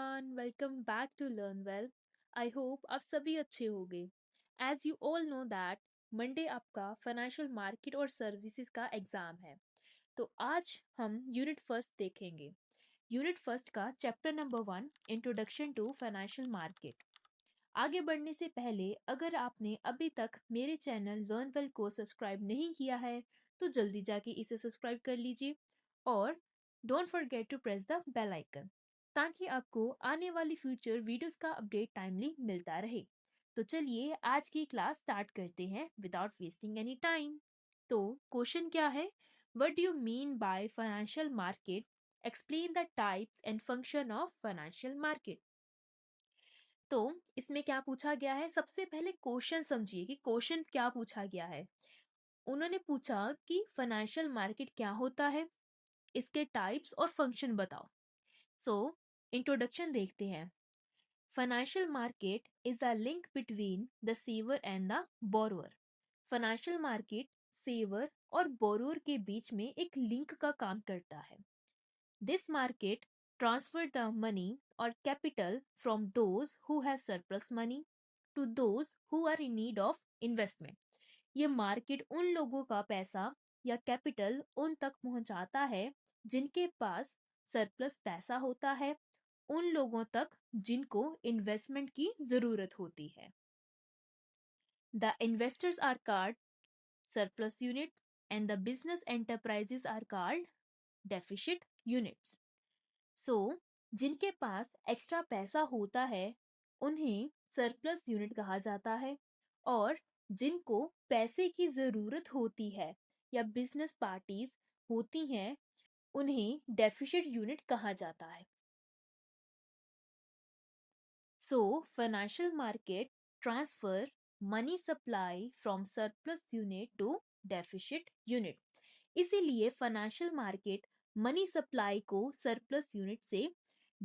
everyone, welcome back to Learn Well. I hope आप सभी अच्छे होंगे. As you all know that Monday आपका फाइनेंशियल मार्केट और सर्विसेज का एग्जाम है. तो आज हम यूनिट फर्स्ट देखेंगे. यूनिट फर्स्ट का chapter number 1 introduction to financial market. आगे बढ़ने से पहले अगर आपने अभी तक मेरे चैनल लर्न वेल को सब्सक्राइब नहीं किया है तो जल्दी जाके इसे सब्सक्राइब कर लीजिए और don't forget to press the bell icon ताकि आपको आने वाली फ्यूचर वीडियोस का अपडेट टाइमली मिलता रहे. तो चलिए आज की क्लास स्टार्ट करते हैं विदाउट वेस्टिंग एनी टाइम. तो क्वेश्चन क्या है? What do you mean by financial market? Explain the types and function of financial market. तो इसमें क्या पूछा गया है? सबसे पहले क्वेश्चन समझिए कि क्वेश्चन क्या पूछा गया है. उन्होंने पूछा कि फाइनेंशियल मार्केट क्या होता है, इसके टाइप्स और फंक्शन बताओ. सो इंट्रोडक्शन देखते हैं. Financial market is a link between the saver and the borrower. Financial market saver और बोरोअर के बीच में एक लिंक का काम करता है. This market transfer the money or capital from those who have surplus money to those who are in need of investment. ये मार्केट उन लोगों का पैसा या कैपिटल उन तक पहुंचाता है जिनके पास सरप्लस पैसा होता है उन लोगों तक जिनको इन्वेस्टमेंट की जरूरत होती है. The investors are called surplus unit and the business enterprises are called deficit units. So जिनके पास एक्स्ट्रा पैसा होता है उन्हें सरप्लस यूनिट कहा जाता है और जिनको पैसे की ज़रूरत होती है या बिजनेस पार्टीज होती हैं उन्हें डेफिसिट यूनिट कहा जाता है. So financial market transfer money supply from surplus unit to deficit unit. इसीलिए फाइनेंशियल मार्केट मनी सप्लाई को सरप्लस यूनिट से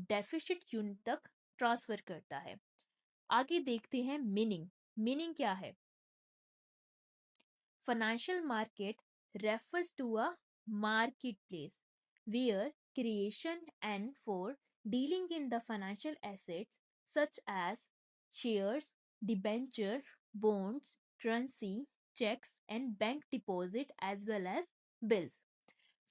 डेफिसिट यूनिट तक ट्रांसफर करता है. आगे देखते हैं मीनिंग. मीनिंग क्या है? Financial market refers to a market place where creation and for dealing in the financial assets such as shares, debenture, bonds, currency, cheques and bank deposit as well as bills.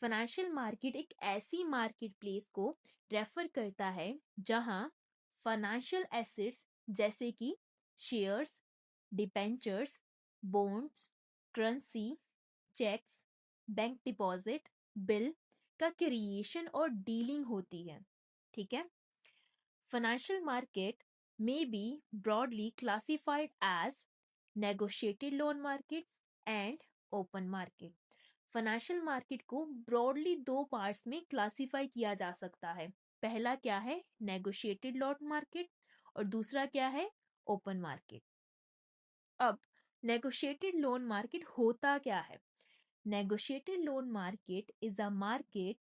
Financial market एक ऐसी market place को refer करता है जहां financial assets जैसे कि shares, debentures, bonds, currency, cheques, bank deposit, bill का creation और डीलिंग होती है. ठीक है. Financial market may be broadly classified as negotiated loan market and open market. Financial market को ब्रॉडली दो पार्ट्स में क्लासिफाई किया जा सकता है. पहला क्या है? नेगोशिएटेड लोन मार्केट और दूसरा क्या है? Open market. अब नेगोशिएटेड लोन मार्केट होता क्या है? Negotiated loan market is a market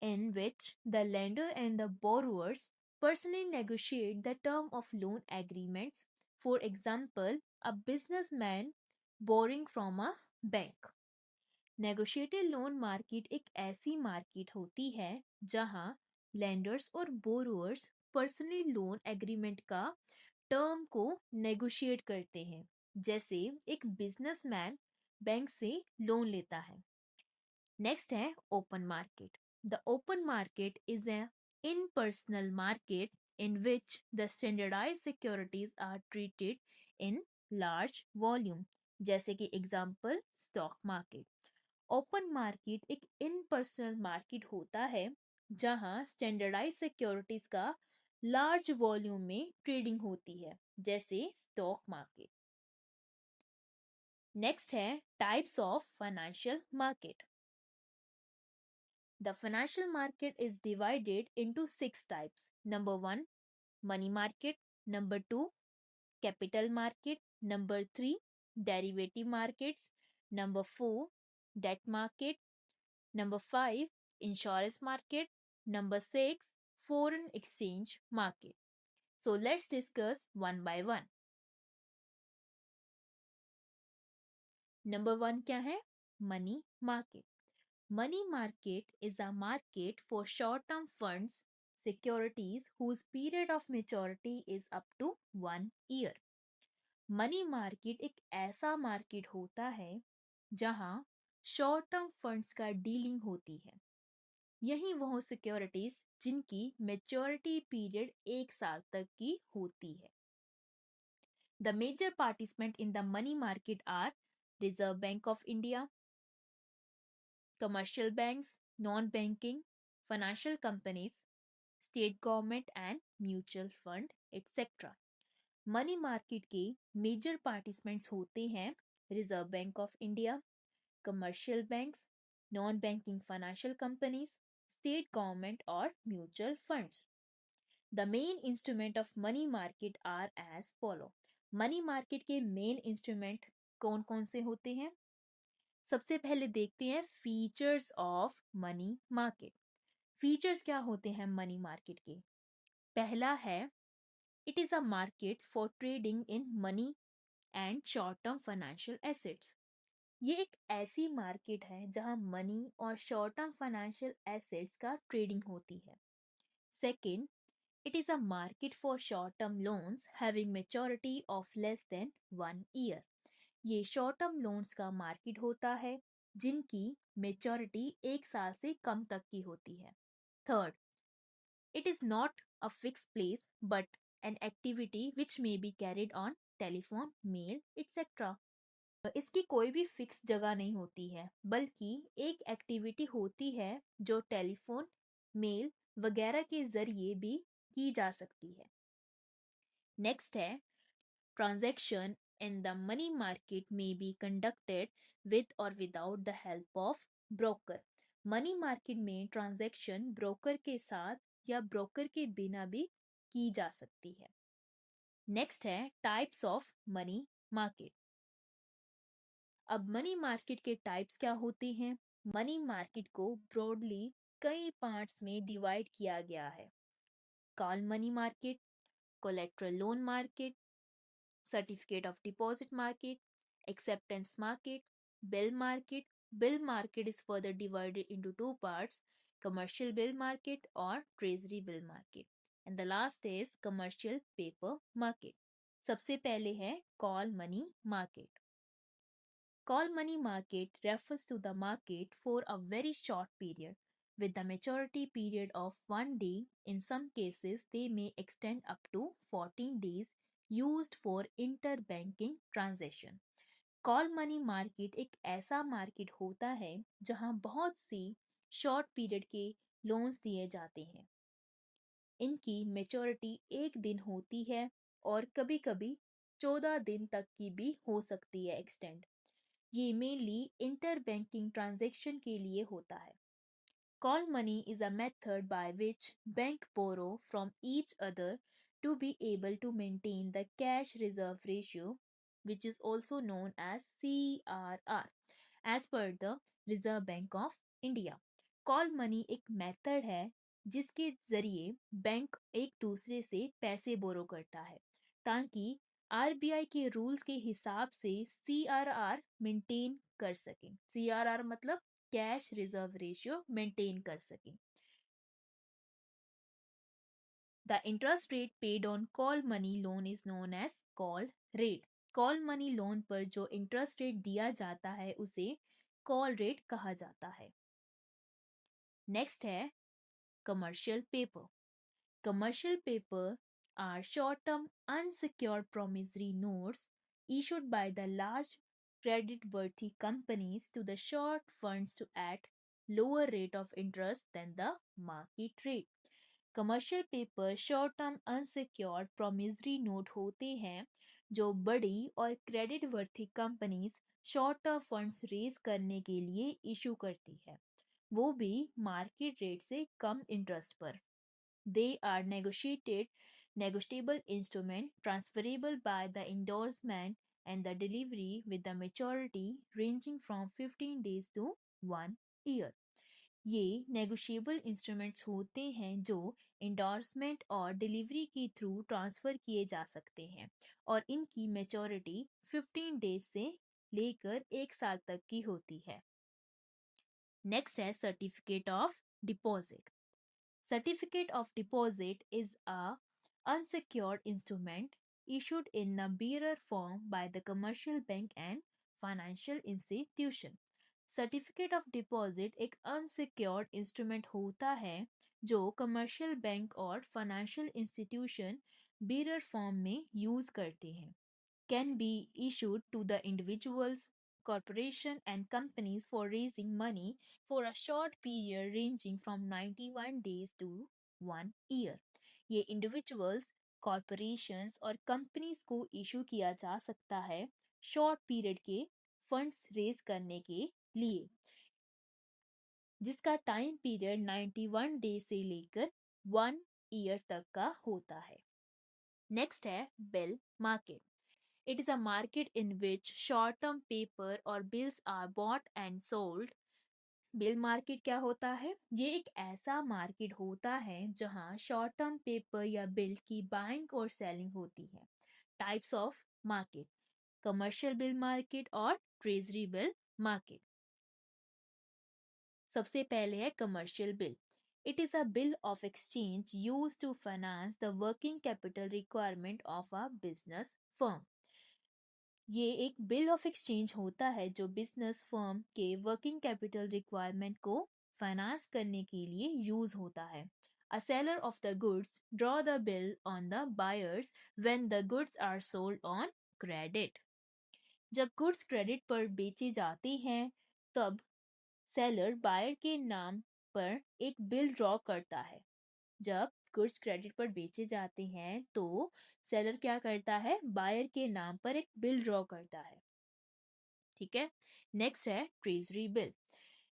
in which the lender and the borrowers personally negotiate the term of loan agreements. For example, a businessman borrowing from a bank. Negotiated loan market एक ऐसी market होती है जहां lenders और borrowers personally loan agreement का term को negotiate करते हैं. जैसे एक बिजनेसमैन बैंक से लोन लेता है. नेक्स्ट है open market. The open market is a impersonal market in which the standardized securities are treated in large volume. जैसे कि example stock market. Open market एक इनपर्सनल मार्केट होता है जहां स्टैंडर्डाइज सिक्योरिटीज का लार्ज वॉल्यूम में ट्रेडिंग होती है जैसे स्टॉक मार्केट. नेक्स्ट है types of financial market. The financial market is divided into 6 types. Number 1, money market. Number 2, capital market. Number 3, derivative markets. Number 4, debt market. Number 5, insurance market. Number 6, foreign exchange market. So let's discuss one by one. Number 1 क्या है? Money market. Money market is a market for short-term funds, securities whose period of maturity is up to 1 year. Money market एक ऐसा market होता है जहां short term funds का dealing होती है। यही वह सिक्योरिटीज जिनकी मेच्योरिटी पीरियड 1 साल तक की होती है। The major participant in the money market are reserve bank of India, commercial banks, non-banking, financial companies, state government and mutual fund, etc. Money market के मेजर पार्टिसिपेंट्स होते हैं Reserve bank of India, commercial banks, non banking financial companies, state government और mutual funds. The main instrument of money market are as follow. Money market के main instrument कौन कौन से होते हैं? सबसे पहले देखते हैं features of money market. Features क्या होते हैं मनी मार्केट के? पहला है it is a market for trading in money and short term financial assets. ये एक ऐसी मार्केट है जहां मनी और शॉर्ट टर्म फाइनेंशियल एसेट्स का ट्रेडिंग होती है। Second, it is a market for short term loans having maturity of less than 1 year। ये शॉर्ट टर्म लोन्स का मार्केट होता है जिनकी मेच्योरिटी 1 साल से कम तक की होती है। Third, it is not a fix place but an activity which may be carried on telephone, mail etcetera. इसकी कोई भी फिक्स जगह नहीं होती है बल्कि एक एक्टिविटी होती है जो टेलीफोन, मेल वगैरह के जरिए भी की जा सकती है। नेक्स्ट है transaction in the money market may be conducted with or without the help of broker। Money market में ट्रांजैक्शन ब्रोकर के साथ या ब्रोकर के बिना भी की जा सकती है। नेक्स्ट है टाइप्स ऑफ मनी मार्केट। अब मनी मार्केट के टाइप्स क्या होते हैं? मनी मार्केट को ब्रॉडली कई पार्ट्स में डिवाइड किया गया है। Call money market, collateral loan market, certificate of deposit market, acceptance market, bill market. Bill market is further divided into two parts: commercial bill market or treasury bill market. And the last is commercial paper market. सबसे पहले है call money market. Call money market refers to the market for a very short period with the maturity period of 1 day. In some cases, they may extend up to 14 days, used for interbanking transaction. Call money market एक ऐसा market होता है जहां बहुत सी short period के loans दिए जाते हैं। इनकी मेच्योरिटी 1 दिन होती है और कभी कभी 14 दिन तक की भी हो सकती है एक्सटेंड। ये मेनली इंटर बैंकिंग ट्रांजेक्शन के लिए होता है। Call money is a method by which bank borrow from each other to be able to maintain the cash reserve ratio, which is also known as CRR, as per the Reserve Bank of India। Call money एक method है जिसके जरिए bank एक दूसरे से पैसे बोरो करता है ताकि आरबीआई के रूल्स के हिसाब से सीआरआर मेंटेन कर सके। सीआरआर मतलब कैश रिजर्व रेशियो मेंटेन कर सके। The interest rate paid on call money loan is known as call rate. Call money loan पर जो इंटरेस्ट रेट दिया जाता है उसे कॉल रेट कहा जाता है। नेक्स्ट है commercial paper. Commercial paper are short-term unsecured promissory notes issued by the large credit-worthy companies to the short funds to at lower rate of interest than the market rate। Commercial paper short term unsecured promissory note होते हैं जो बड़ी और credit worthy companies short term funds raise करने के लिए issue करती है, वो भी मार्केट रेट से कम इंटरेस्ट पर। They are negotiable instrument transferable by the endorsement and the delivery with the maturity ranging from 15 days to 1 year। ये negotiable instruments होते हैं जो endorsement और डिलीवरी के थ्रू ट्रांसफर किए जा सकते हैं और इनकी मेचोरिटी 15 डेज से लेकर 1 साल तक की होती है। नेक्स्ट है certificate of deposit. Certificate of deposit is a unsecured instrument issued in a bearer form by the commercial bank and financial institution. Certificate of deposit एक अनसिक्योर्ड इंस्ट्रूमेंट होता है जो कमर्शियल बैंक और फाइनेंशियल इंस्टीट्यूशन बीरर फॉर्म में use करते हैं, can be issued to the individuals, corporation and companies for raising money for a short period ranging from 91 days to 1 year. ये individuals, corporations और companies को issue किया जा सकता है short period के funds raise करने के लिए, जिसका टाइम पीरियड 91 डे से लेकर 1 ईयर तक का होता है. नेक्स्ट है bill market. It is a market in which short-term paper or bills are bought and sold. Bill market क्या होता है? ये एक ऐसा मार्केट होता है जहां शॉर्ट टर्म पेपर या बिल की बाइंग और सेलिंग होती है. Types of market: commercial bill market और ट्रेजरी बिल मार्केट. सबसे पहले है commercial bill. It is a bill of exchange use to finance the working capital requirement of a business firm. ये एक बिल ऑफ एक्सचेंज होता है जो business firm के वर्किंग कैपिटल रिक्वायरमेंट को फाइनेंस करने के लिए यूज होता है. A seller of the goods draw the bill on the buyers when the goods are sold on credit. जब गुड्स क्रेडिट पर बेचे जाते हैं तब सेलर बायर के नाम पर एक बिल ड्रॉ करता है. जब गुड्स क्रेडिट पर बेचे जाते हैं तो सेलर क्या करता है? बायर के नाम पर एक बिल ड्रॉ करता है. ठीक है. नेक्स्ट है treasury bill.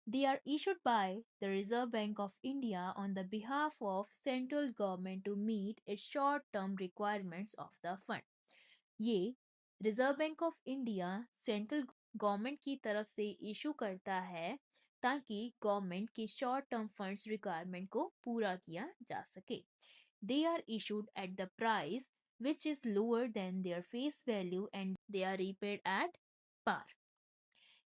They are issued by the Reserve bank of India on the behalf of central government to meet its short term requirements of the fund. ये Reserve bank of India central government की तरफ से issue करता है ताकि government की short term funds requirement को पूरा किया जा सके. They are issued at the price which is lower than their face value and they are repaid at par.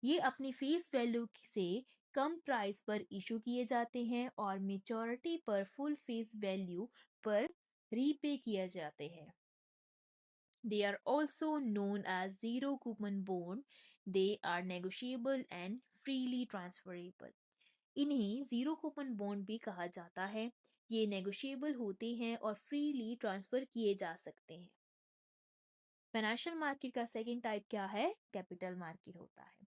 ये अपनी फेस वैल्यू से कम प्राइस पर इशू किए जाते हैं और मेच्योरिटी पर फुल फेस वैल्यू पर रीपे किए जाते हैं. They are also known as zero coupon bond. They are negotiable and freely transferable. इन्हें जीरो कूपन बॉन्ड भी कहा जाता है. ये नेगोशिएबल होते हैं और फ्रीली ट्रांसफर किए जा सकते हैं. फाइनेंशियल मार्केट का सेकंड टाइप क्या है? कैपिटल मार्केट होता है.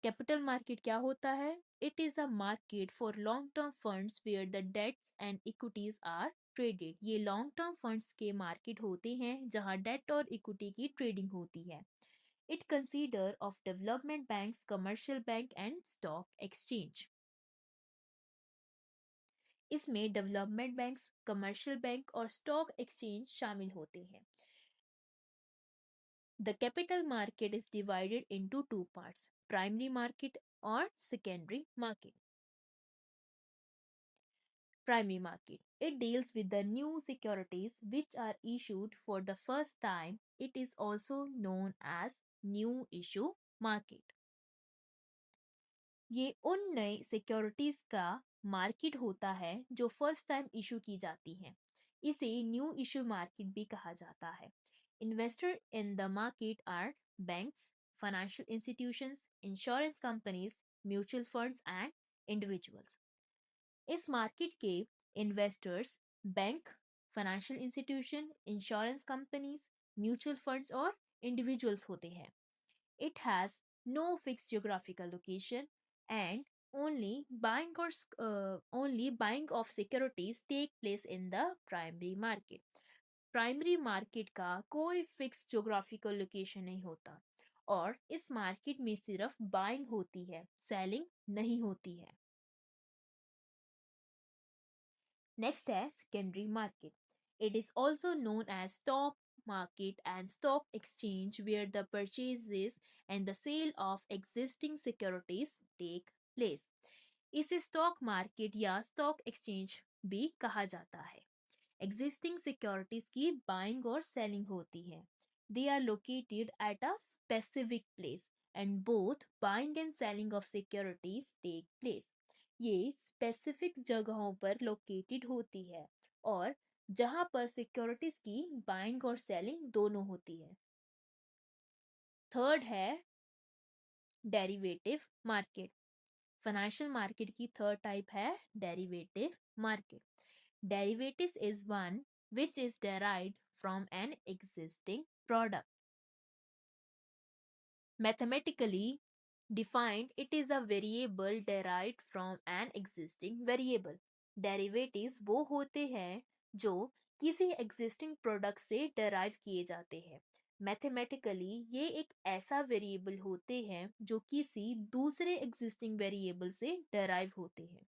कैपिटल मार्केट क्या होता है? It is a market for long term funds where the debts and equities are traded. ये लॉन्ग टर्म फंड्स के मार्केट होते हैं जहां डेट और इक्विटी की ट्रेडिंग होती है. It consider of development banks, commercial bank and stock exchange. इसमें डेवलपमेंट बैंक्स, कमर्शियल बैंक और स्टॉक एक्सचेंज शामिल होते हैं. The capital market is divided into two parts, primary market और secondary market. Primary market. It deals with the new securities which are issued for the first time. It is also known as new issue market. ये उन नई securities का market होता है जो first time issue की जाती हैं. इसे न्यू इशू मार्केट भी कहा जाता है. Investor in the market are banks, financial institutions, insurance companies, mutual funds and individuals. इस मार्केट के investors bank, financial institution, insurance companies, mutual funds और इंडिविजुअल्स होते हैं. It has no fixed geographical location and only buying of securities take place in the primary market. Primary market का कोई fix geographical location नहीं होता और इस market में सिर्फ बाइंग होती है, सेलिंग नहीं होती है. नेक्स्ट है secondary market. It is also known as stock market and stock exchange where the purchases and the sale of existing securities take place. इसे स्टॉक मार्केट या स्टॉक एक्सचेंज भी कहा जाता है. एग्जिस्टिंग सिक्योरिटीज की बाइंग और selling होती है. They are located at a specific place and both buying and selling of securities take place. ये स्पेसिफिक जगहों पर लोकेटेड होती है और जहां पर सिक्योरिटीज की बाइंग और सेलिंग दोनों होती है। थर्ड है डेरिवेटिव मार्केट। फाइनेंशियल मार्केट की थर्ड टाइप है derivative market. Derivatives is one which is derived from an existing product. Mathematically defined, it is a variable derived from an existing variable. Derivatives वो होते हैं जो किसी existing product से derive किए जाते हैं। Mathematically ये एक ऐसा variable होते हैं जो किसी दूसरे existing variable से derive होते हैं।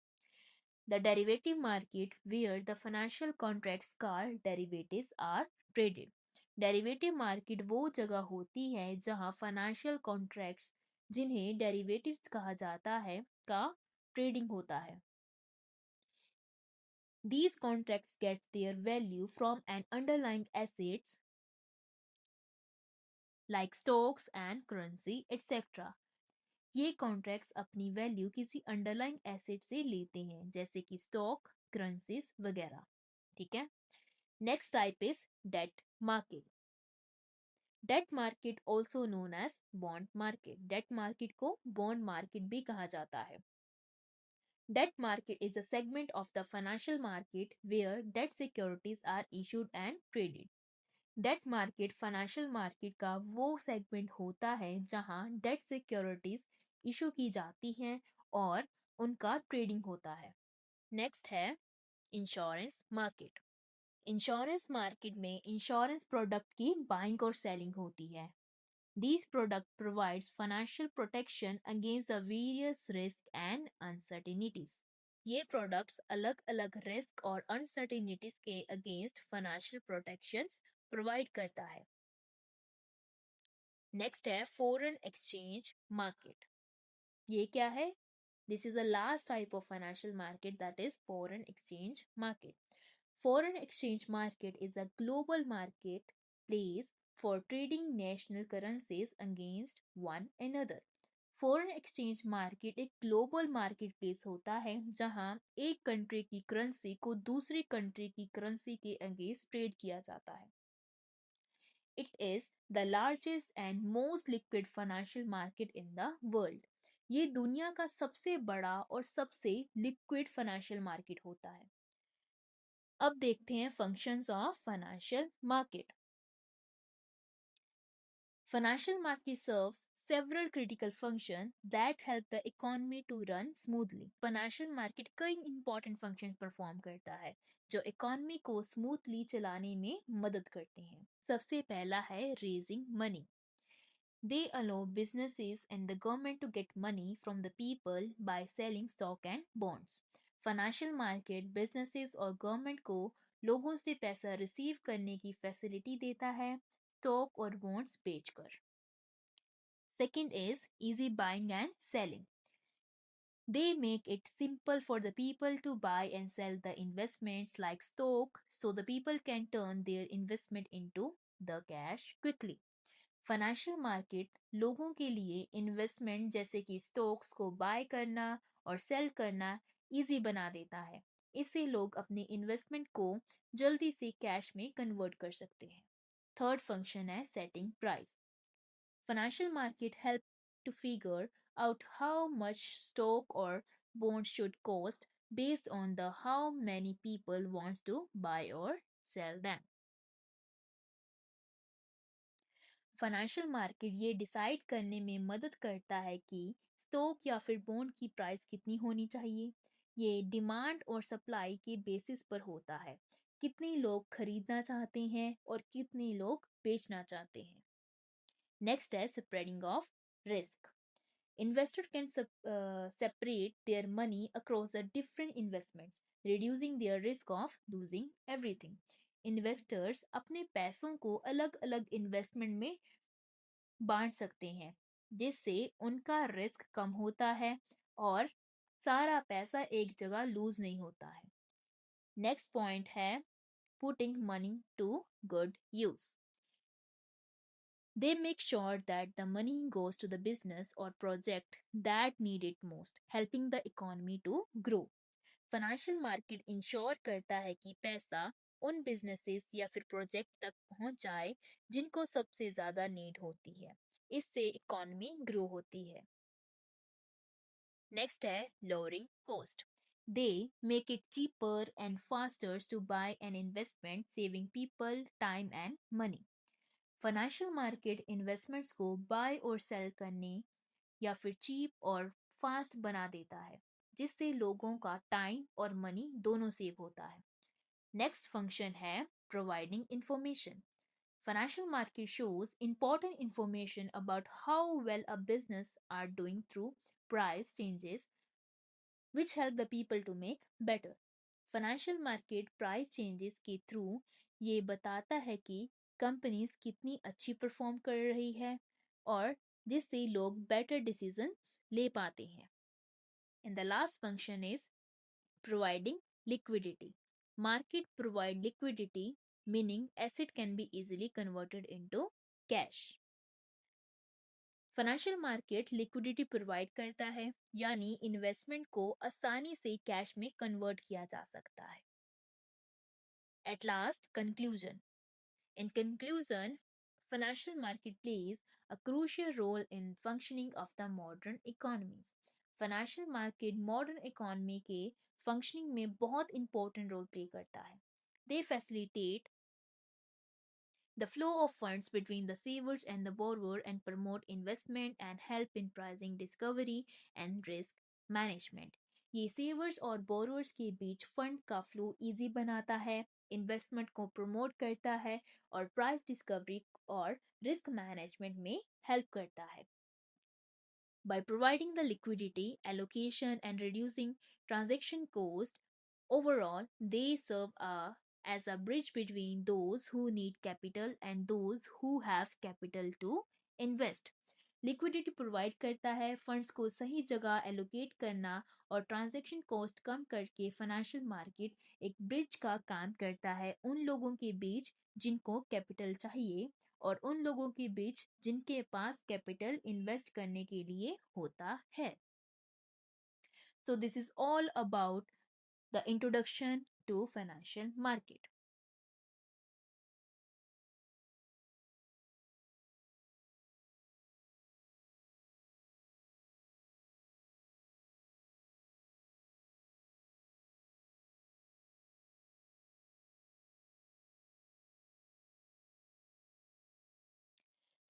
The derivative market where the financial contracts called derivatives are traded. Derivative market वो जगह होती है जहां फाइनेंशियल कॉन्ट्रैक्ट्स जिन्हें डेरिवेटिव्स कहा जाता है का ट्रेडिंग होता है। These contracts get their value from an underlying assets like stocks and currency etc. ये कॉन्ट्रैक्ट्स अपनी वैल्यू किसी अंडरलाइंग एसेट से लेते हैं जैसे कि स्टॉक, करेंसीज वगैरह। ठीक है। Next type is debt market. Debt market also known as bond market. Debt market को बॉन्ड मार्केट भी कहा जाता है। Debt market is a segment of the financial market where debt securities are issued and traded. Debt market financial market का वो segment होता है जहां डेट सिक्योरिटीज इशू की जाती हैं और उनका ट्रेडिंग होता है। नेक्स्ट है इंश्योरेंस मार्केट। इंश्योरेंस मार्केट में इंश्योरेंस प्रोडक्ट की बाइंग और सेलिंग होती है। These products provides financial protection against the various risks and uncertainties. ये प्रोडक्ट्स अलग अलग रिस्क और अनसर्टेनिटीज के अगेंस्ट फाइनेंशियल प्रोटेक्शंस प्रोवाइड करता है। नेक्स्ट है फॉरेन एक्सचेंज मार्केट। ये क्या है? This is the last type of financial market that is foreign exchange market. Foreign exchange market is a global marketplace for trading national currencies against one another. Foreign exchange market एक global market place होता है जहां एक country की currency को दूसरी country की currency के अगेंस्ट ट्रेड किया जाता है। It is the largest and most liquid financial market in the world. ये दुनिया का सबसे बड़ा और सबसे लिक्विड फाइनेंशियल मार्केट होता है। अब देखते हैं functions of financial market. Financial market serves several critical functions that help the economy to run smoothly. Financial market कई important functions perform करता है जो economy को smoothly चलाने में मदद करते हैं। सबसे पहला है raising money. They allow businesses and the government to get money from the people by selling stock and bonds. Financial market businesses और government को लोगों से पैसा रिसीव करने की फैसिलिटी देता है स्टॉक और बॉन्ड्स बेचकर। Second is easy buying and selling. They make it simple for the people to buy and sell the investments like stock so the people can turn their investment into the cash quickly. Financial market लोगों के लिए investment जैसे कि stocks को bye करना और cell करना easy बना देता है। इससे लोग अपने इन्वेस्टमेंट को जल्दी से कैश में कन्वर्ट कर सकते हैं। थर्ड फंक्शन है setting price. Financial market help to figure out how much stock or bond should cost based on the how many people wants to buy or sell them. Financial market ये decide करने में मदद करता है कि stock या फिर bond की प्राइस कितनी होनी चाहिए। ये डिमांड और सप्लाई के बेसिस पर होता है। कितने लोग खरीदना चाहते हैं और कितने लोग बेचना चाहते हैं। नेक्स्ट है spreading of risk. Investor can separate their money across the different investments, reducing their risk of losing everything. Investors अपने पैसों को अलग-अलग इन्वेस्टमेंट में बांट सकते हैं, जिससे उनका रिस्क कम होता है और सारा पैसा एक जगह लूज नहीं होता है। नेक्स्ट पॉइंट है putting money to good use. They make sure that the money goes to the business or project that need it most, helping the economy to grow. Financial market ensure करता है कि पैसा उन businesses या फिर project तक पहुंच जाए जिनको सबसे ज्यादा नीड होती है। इससे इकोनॉमी ग्रो होती है। नेक्स्ट है lowering cost. They make it cheaper and faster to buy an investment, saving people time and money. Financial market investments को बाय और सेल करने या फिर चीप और फास्ट बना देता है, जिससे लोगों का टाइम और मनी दोनों सेव होता है। नेक्स्ट फंक्शन है providing information. Financial market shows important information about how well a business are doing through price changes, which help the people to make better. Financial market price changes के through ये बताता है कि companies कितनी अच्छी perform कर रही है और जिससे लोग बेटर डिसीजंस ले पाते हैं। And the last function is providing liquidity. Market provide liquidity, meaning asset can be easily converted into cash. Financial market liquidity provide करता है, यानी इन्वेस्टमेंट को आसानी से कैश में कन्वर्ट किया जा सकता है। At last conclusion. In conclusion, financial market plays a crucial role in functioning of the modern economies. Financial market modern economy के functioning में बहुत important role play करता है। They facilitate the flow of funds between the savers and the borrower and promote investment and help in pricing discovery and risk management. ये सेवर्स और borrowers के बीच fund का flow easy बनाता है, इन्वेस्टमेंट को promote करता है और प्राइस डिस्कवरी और रिस्क मैनेजमेंट में हेल्प करता है। By providing the liquidity, allocation, and reducing transaction cost, overall, they serve as a bridge between those who need capital and those who have capital to invest. Liquidity provide करता है, funds को सही जगह allocate करना और transaction cost कम करके financial market एक bridge का काम करता है उन लोगों के बीच जिनको कैपिटल चाहिए और उन लोगों के बीच जिनके पास कैपिटल इन्वेस्ट करने के लिए होता है। So this is all about the introduction to financial market.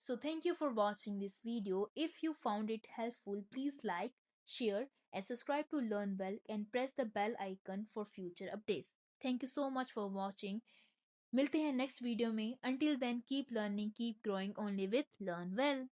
So thank you for watching this video. If you found it helpful, please like, share and subscribe to Learn Well and press the bell icon for future updates. Thank you so much for watching. मिलते हैं next video में. Until then, keep learning, keep growing only with Learn Well.